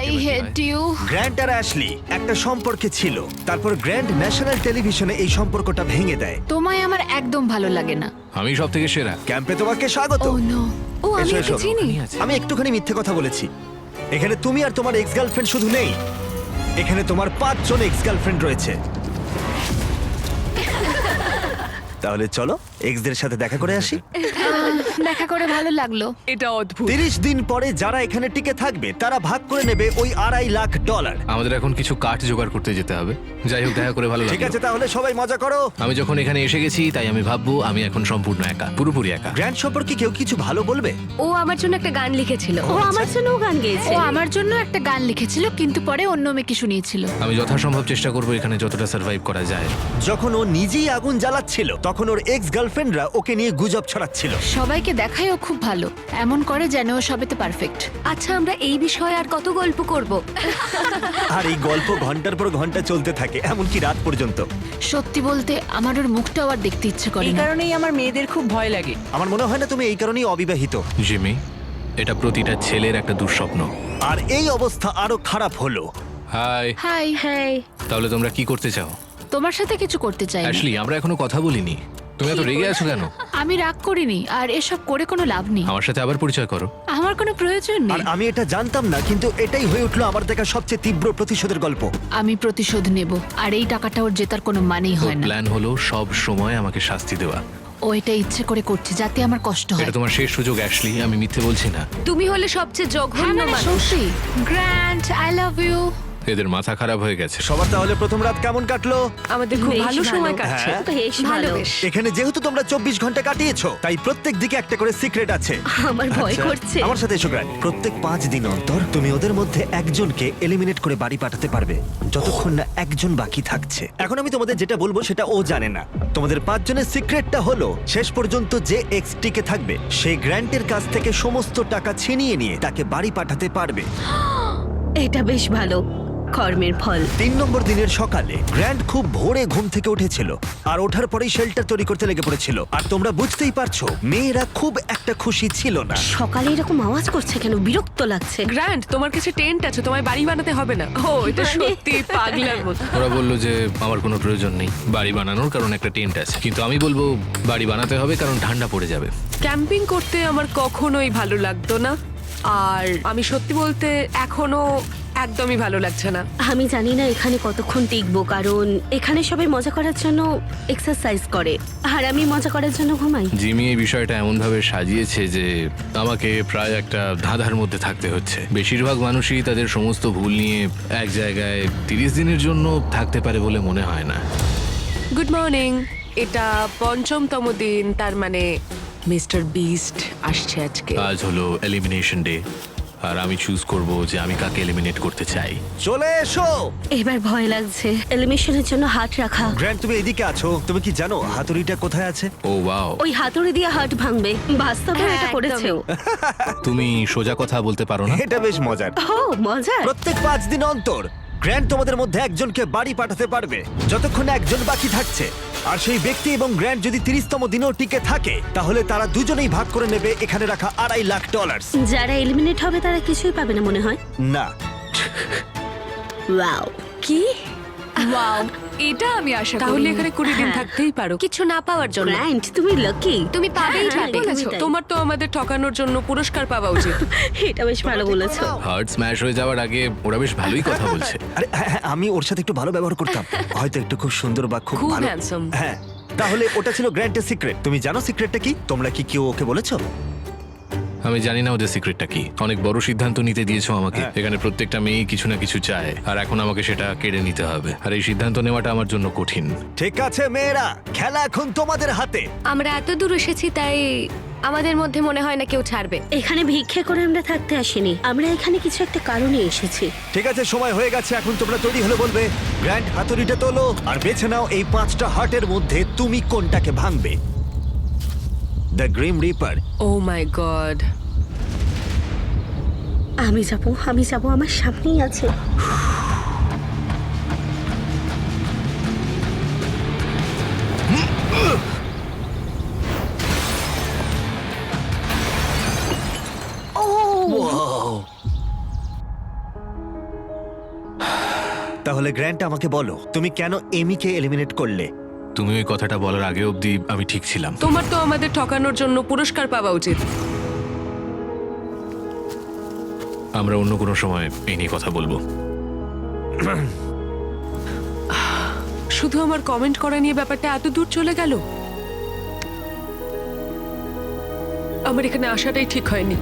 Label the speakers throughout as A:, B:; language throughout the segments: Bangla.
A: I hate you.
B: গ্র্যান্ট আর অ্যাশলি একটা সম্পর্কে ছিল, তারপর গ্র্যান্ট ন্যাশনাল টেলিভিশনে এই সম্পর্কটা ভেঙে দেয়।
A: তোমায় আমার একদম ভালো লাগে না।
C: আমি সব থেকে সেরা।
B: ক্যাম্পে তোমাকে স্বাগত।
A: ও নো। ও আমি
B: এসো,
A: একে
B: এসো।
A: চিনি।
B: আমি একটুখানি মিথ্যে কথা বলেছি। এখানে তুমি আর তোমার এক্স গার্লফ্রেন্ড শুধু নেই, এখানে তোমার 5 জন এক্স গার্লফ্রেন্ড রয়েছে। তাহলে চলো এক্সদের সাথে দেখা করে আসি।
A: দেখা করে ভালো লাগলো।
D: এটা অদ্ভুত।
B: 30 দিন পরে যারা এখানে টিকে থাকবে তারা ভাগ করে নেবে ওই $2.5 লাখ।
C: আমাদের এখন কিছু কাঠ জোগাড় করতে যেতে হবে। যাই হোক, দেখা করে ভালো
B: ঠিক
C: লাগলো।
B: আছে, তাহলে সবাই মজা করো।
C: আমি যখন এখানে এসে গেছি তাই আমি ভাববো আমি এখন সম্পূর্ণ একা, পুরোপুরি একা।
B: গ্র্যান্ড সম্পর্কে কেউ কিছু ভালো বলবে?
D: ও আমার জন্য একটা গান লিখেছিল।
E: ও আমার জন্যও গান গেয়েছে।
A: ও আমার জন্য একটা গান লিখেছিল, কিন্তু পরে অন্য মেয়েকে শুনিয়েছিল।
C: আমি যথাসম্ভব চেষ্টা করবো এখানে যতটা সার্ভাইভ করা যায়।
B: যখন ও নিজেই আগুন জ্বালাচ্ছিল তখন ওর এক্স গার্লফ্রেন্ডরা ওকে নিয়ে গুজব ছড়াচ্ছিল।
A: সবাইকে দেখায় ও খুব ভালো, এমন করে যেন ও সবেতে পারফেক্ট।
D: আচ্ছা, আমরা এই বিষয়ে আর কত গল্প করব?
B: আর এই গল্প ঘন্টার পর ঘন্টা চলতে থাকে, এমনকি রাত পর্যন্ত।
A: সত্যি বলতে আমার ওর মুখটাও আর দেখতে ইচ্ছে করে
F: এই
A: না।
F: কারণেই আমার মেয়েদের খুব ভয় লাগে।
B: আমার মনে হয় না তুমি এই কারণেই অবিবাহিত।
C: জিমি, এটা প্রতিটা ছেলের একটা দুঃস্বপ্ন।
B: আর এই অবস্থা আরো খারাপ হলো।
C: হাই।
A: হাই।
E: হ্যাঁ,
C: তাহলে তোমরা কি করতে চাও?
A: তোমার সাথে কিছু করতে চাই না।
C: অ্যাশলি, আমরা এখনো কথা বলিনি। তুমি এত রেগে আছো কেন?
A: আমি রাগ করিনি, আর এসব করে কোনো লাভ নেই।
C: আমার সাথে আবার পরিচয় করো।
A: আমার কোনো প্রয়োজন
B: আর
A: নেই।
B: আমি এটা জানতাম না, কিন্তু এটাই হয়ে উঠলো আমার দেখা সবচেয়ে তীব্র প্রতিশোধের গল্প।
A: আমি প্রতিশোধ নেব, আর এই টাকাটা ওর জেতার কোনো মানেই
C: ওর
A: হয় না।
C: প্ল্যান হলো সব সময় আমাকে শাস্তি দেওয়া।
A: ও এটা ইচ্ছে করে করছে যাতে আমার কষ্ট হয়।
C: এটা তোমার শেষ সুযোগ অ্যাশলি, আমি মিথ্যে বলছি না।
D: তুমি হলে সবচেয়ে
A: হ্যাঁ,
D: জঘন্য
A: মানে
D: মানুষ।
A: সত্যি। Grand, I love you.
C: এদের মাথা খারাপ হয়ে গেছে।
B: সবার তাহলে প্রথম রাত কেমন কাটলো?
D: আমাদের খুব
E: বেশ
D: ভালো সময়
E: ভালো।
D: কাটছে।
B: হ্যাঁ।
E: বেশ
D: ভালো
E: ভালো।
D: বেশ।
B: এখানে যেহেতু তোমরা 24 ঘন্টা কাটিয়েছো, তাই প্রত্যেক দিকে একটা করে সিক্রেট আছে।
E: আমার ভয়
B: আচ্ছা,
E: করছে।
B: আমার সাথে এসো গ্র্যান্ড। প্রত্যেক 5 দিন অন্তর তুমি ওদের মধ্যে একজনকে এলিমিনেট করে বাড়ি পাঠাতে পারবে, যতক্ষণ না একজন বাকি থাকছে। এখন আমি তোমাদের যেটা বলবো সেটা ও জানে না। তোমাদের 5 জনের সিক্রেটটা হলো, শেষ পর্যন্ত যে এক্স টিকে থাকবে সে গ্র্যান্টের কাছ থেকে সমস্ত টাকা ছিনিয়ে নিয়ে তাকে বাড়ি পাঠাতে পারবে।
E: এটা বেশ ভালো কর্মের ফল।
B: 3 নম্বর দিনের সকালে গ্র্যান্ড খুব ভোরে ঘুম থেকে উঠেছিল, আর ওঠার পরেই শেল্টার তৈরি করতে লেগে পড়েছিল। আর তোমরা বুঝতেই পারছো মেয়েরা খুব একটা খুশি ছিল না।
E: সকালে এরকম আওয়াজ করছে কেন? বিরক্ত লাগছে।
D: গ্র্যান্ড, তোমার কাছে টেন্ট আছে, তোমায় বাড়ি বানাতে হবে না। ও, এটা সত্যি পাগলার মতো।
C: ওরা বললো যে আমার কোনো প্রয়োজন নেই বাড়ি বানানোর, কারণ একটা টেন্ট আছে। কিন্তু আমি বলবো বাড়ি বানাতে হবে কারণ ঠান্ডা পড়ে যাবে।
D: ক্যাম্পিং করতে আমার কখনোই ভালো লাগতো না, আর আমি সত্যি বলতে এখনো একদমই ভালো লাগছে না।
E: আমি জানি না এখানে কতক্ষণ টিকবো, কারণ এখানে সবাই মজা করার জন্য এক্সারসাইজ করে, আর আমি মজা করার জন্য ঘুমাই।
C: জিমি এই বিষয়টা এমনভাবে সাজিয়েছে যে আমাকে প্রায় একটা ধাঁধার মধ্যে থাকতে হচ্ছে। বেশিরভাগ মানুষই তাদের সমস্ত ভুল নিয়ে এক জায়গায় 30 দিনের জন্য থাকতে পারে বলে মনে হয় না।
D: Good morning. এটা 5ম দিন, তার মানে মিস্টার বিস্ট আসছে আজকে।
C: আজ হলো এলিমিনেশন ডে, আর আমি চুজ করব যে আমি কাকে এলিমিনেট করতে চাই।
B: চলে এসো
E: এবার ভয় লাগছে। এলিমিনেশনের জন্য হাত রাখা।
B: গ্র্যান্ড, তুমি এদিকে আছো। তুমি কি জানো হাতুড়িটা কোথায় আছে?
C: ও ওয়াও,
E: ওই হাতুড়ি দিয়ে হাট ভাঙবে। বাস্তবে
D: হ্যাঁ,
E: এটা করেছে ও।
C: তুমি সোজা কথা বলতে পারো না?
B: এটা বেশ মজার।
E: ও মজার।
B: প্রত্যেক 5 দিন অন্তর গ্র্যান্ড তোমাদের মধ্যে একজনকে বাড়ি পাঠাতে পারবে, যতক্ষণ না একজন বাকি থাকছে। আর সেই ব্যক্তি এবং গ্র্যান্ড যদি 30তম দিনও টিকে থাকে, তাহলে তারা দুজনেই ভাগ করে নেবে এখানে রাখা $2.5 লাখ।
E: যারা এলিমিনেট হবে তারা কিছুই পাবে না মনে হয়।
B: না,
E: ওয়াও।
D: কি?
A: ওয়াও, এটা আমি আশা করি।
D: তাহলে এখানে 20 দিন
E: হ্যাঁ।
D: থাকতেই পারো, কিছু না পাওয়ার জন্য।
E: গ্র্যান্ড, তুমি লাকি।
D: তুমি পাবেই
E: হ্যাঁ,
D: পাবে।
E: একদমই তাই।
D: তোমার তো আমাদের ঠকানোর জন্য পুরস্কার পাওয়া উচিত।
E: এটা বেশ ভালো বলেছো।
C: হার্ট স্ম্যাশ হয়ে যাওয়ার আগে ওরা বেশ ভালোই কথা বলছে।
B: আরে হ্যাঁ, হ্যাঁ, আমি ওর সাথে একটু ভালো ব্যবহার করতাম, হয়তো একটু খুব সুন্দর বা খুব
D: খুব
B: ভালো।
D: handsome।
B: হ্যাঁ, তাহলে ওটা ছিল গ্র্যান্টের সিক্রেট। তুমি জানো সিক্রেটটা কি? তোমরা কি কেউ ওকে বলেছো?
C: আমি জানি না ওদের সিক্রেটটা কি। অনেক বড় সিদ্ধান্ত নিতে দিয়েছো আমাকে।
B: হ্যাঁ।
C: এখানে প্রত্যেকটা মেয়ে কিছু না কিছু চায়, আর এখন আমাকে সেটা কেড়ে নিতে হবে। আর এই সিদ্ধান্ত নেওয়াটা আমার জন্য কঠিন।
B: ঠিক আছে মেয়েরা, খেলা এখন তোমাদের হাতে।
D: আমরা এত দূর এসেছি, তাই আমাদের মধ্যে মনে হয় না কেউ ছাড়বে।
E: এখানে ভিক্ষে করে আমরা থাকতে আসিনি, আমরা এখানে কিছু একটা কারণে এসেছি।
B: ঠিক আছে, সময় হয়ে গেছে। এখন তোমরা তৈরি হলে বলবে। গ্র্যান্ড, হাতুড়িটা তোলো আর বেছে নাও এই 5টা হার্টের মধ্যে তুমি কোনটাকে ভাঙবে। The grim reaper.
D: Oh my god.
E: আমি যাব, আমার সামনেই আছে।
B: তাহলে গ্র্যান্ট আমাকে বলো, তুমি কেন এমিকে এলিমিনেট করলে?
C: তুমি ওই কথাটা বলার আগে অবধি আমি ঠিক ছিলাম।
D: তোমার তো আমাদের ঠকানোর জন্য পুরস্কার পাওয়া উচিত।
C: আমরা অন্য কোনো সময় এই নিয়ে কথা বলবো।
D: শুধু আমার কমেন্ট করা নিয়ে ব্যাপারটা এত দূর চলে গেল। আমার এখানে আসাটাই ঠিক হয়নি।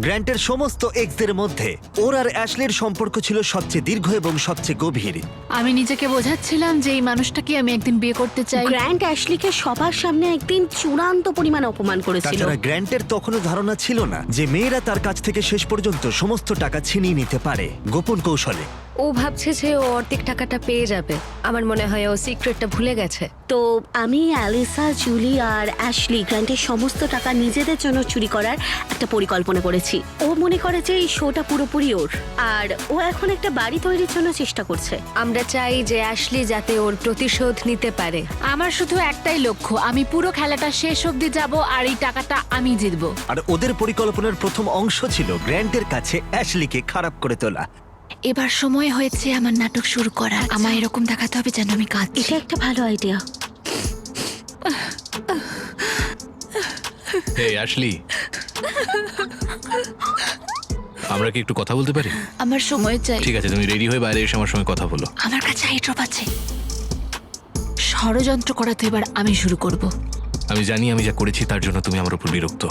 B: গ্র্যান্টের সমস্ত এক্সদের মধ্যে ওর আর অ্যাশলির সম্পর্ক ছিল সবচেয়ে দীর্ঘ এবং সবচেয়ে গভীর।
A: আমি নিজেকে বোঝাচ্ছিলাম যে এই মানুষটাকে আমি একদিন বিয়ে করতে চাই।
E: গ্র্যান্ট অ্যাশলিকে সবার সামনে একদিন চূড়ান্ত পরিমাণ অপমান করেছিল।
B: তাছাড়া গ্র্যান্টের তখনও ধারণা ছিল না যে মেয়েরা তার কাছ থেকে শেষ পর্যন্ত সমস্ত টাকা ছিনিয়ে নিতে পারে গোপন কৌশলে।
F: ও ভাবছে যে ও অর্ধেক টাকাটা পেয়ে যাবে। আমার মনে হয় ও সিক্রেটটা ভুলে গেছে।
E: তো আমি অ্যালিসা, জুলি আর অ্যাশলি গ্র্যান্টের সমস্ত টাকা নিজেদের জন্য চুরি করার একটা পরিকল্পনা করেছি। ও মনে করে যে এই শোটা পুরোপুরি ওর, আর ও এখন একটা বাড়ি তৈরির জন্য চেষ্টা করছে।
F: আমরা চাই যে অ্যাশলি যাতে ওর প্রতিশোধ নিতে পারে।
A: আমার শুধু একটাই লক্ষ্য, আমি পুরো খেলাটা শেষ অবধি যাব আর এই টাকাটা আমি জিতবো।
B: আর ওদের পরিকল্পনার প্রথম অংশ ছিল গ্র্যান্টের কাছে অ্যাশলিকে খারাপ করে তোলা।
A: এবার সময় হয়েছে আমার নাটক শুরু করা। আমায় এরকম দেখাতে হবে যেন আমি কাঁদছি।
E: এটা একটা ভালো আইডিয়া।
C: এই অ্যাশলি, আমরা কি একটু কথা বলতে পারি?
A: আমার সময় চাই।
C: ঠিক আছে, তুমি রেডি হয়ে বাইরে এসে আমার সঙ্গে কথা বলো।
A: আমার কাছে আইড্রপ আছে। ষড়যন্ত্র করা তো এবার আমি শুরু করব।
C: আমি জানি আমি যা করেছি তার জন্য তুমি আমার উপর বিরক্ত।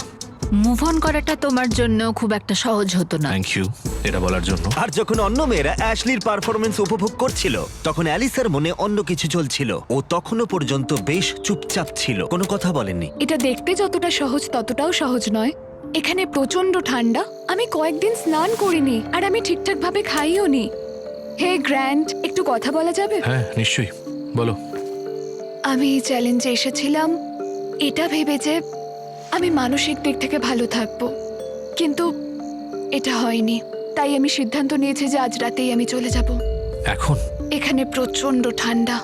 A: মুভ অন করাটা তোমার জন্য খুব একটা সহজ হতো না।
C: থ্যাংক ইউ এটা বলার জন্য।
B: আর যখন অন্য মেয়েরা অ্যাশলির পারফরমেন্স উপভোগ করছিল তখন অ্যালিসার মনে অন্য কিছু চলছিল। ও তখনও পর্যন্ত বেশ চুপচাপ ছিল, কোনো কথা বলেননি।
G: এটা দেখতে যতটা সহজ ততটাও সহজ নয়। এখানে প্রচন্ড ঠান্ডা, আমি কয়েকদিন স্নান করিনি আর আমি ঠিকঠাক ভাবে খাইও নি। হে গ্র্যান্ট, একটু কথা বলা যাবে?
C: হ্যাঁ নিশ্চয়ই, বলো।
G: আমি এই চ্যালেঞ্জে এসেছিলাম এটা ভেবে যে আমি মানসিক দিক থেকে ভালো থাকবো, কিন্তু এটা হয়নি। তাই আমি সিদ্ধান্ত নিয়েছি যে আজ রাতেই আমি চলে যাব।
C: এখন
G: এখানে প্রচন্ড ঠান্ডা,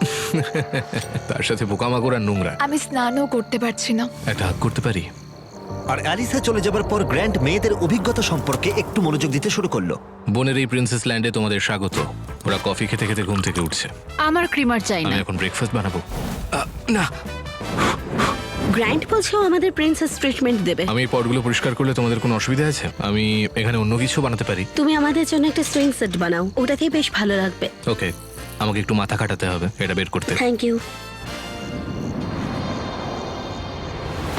C: তার সাথে পোকামাকড় আর নোংরা।
G: আমি স্নানও করতে পারছি না।
C: একটা হাত করতে পারি?
B: আর অ্যালিসা চলে যাবার পর গ্র্যান্ট মেয়েদের অভিজ্ঞতা সম্পর্কে একটু মনোযোগ দিতে শুরু করলো।
C: বনের এই প্রিন্সেস ল্যান্ডে তোমাদের স্বাগত। ওরা কফি খেতে খেতে ঘুম থেকে উঠছে।
A: আমার ক্রিমার চাই
C: আমি
A: না।
C: এখন ব্রেকফাস্ট বানাবো। না,
E: গ্র্যান্ট বলছে ও আমাদের প্রিন্সেস ট্রিটমেন্ট দেবে।
C: আমি এই পটগুলো পরিষ্কার করলে তোমাদের কোনো অসুবিধা আছে? আমি এখানে অন্য কিছু বানাতে পারি।
E: তুমি আমাদের জন্য একটা সুইং সেট বানাও, ওটাতেই বেশ ভালো লাগবে।
C: ওকে, আমাকে একটু মাথা কাটাতে হবে এটা বের করতে।
E: Thank you.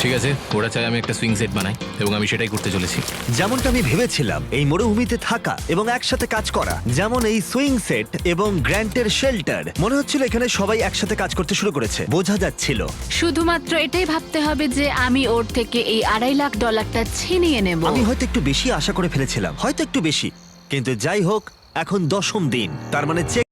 C: ঠিক আছে, ওরা চাই আমি একটা সুইং সেট বানাই এবং আমি সেটাই করতে চলেছি।
B: যেমনটা আমি ভেবেছিলাম, এই মরুভূমিতে থাকা এবং একসাথে কাজ করা, যেমন এই সুইং সেট এবং গ্র্যান্টের শেল্টার, মনে হচ্ছিল এখানে সবাই একসাথে কাজ করতে শুরু করেছে। বোঝা যাচ্ছিল।
A: শুধুমাত্র এটাই ভাবতে হবে যে আমি ওর থেকে এই $2.5 লাখ ছিনিয়ে নেব।
B: আমি হয়তো একটু বেশি আশা করে ফেলেছিলাম, হয়তো একটু বেশি, কিন্তু যাই হোক, এখন 10ম দিন, তার মানে চেক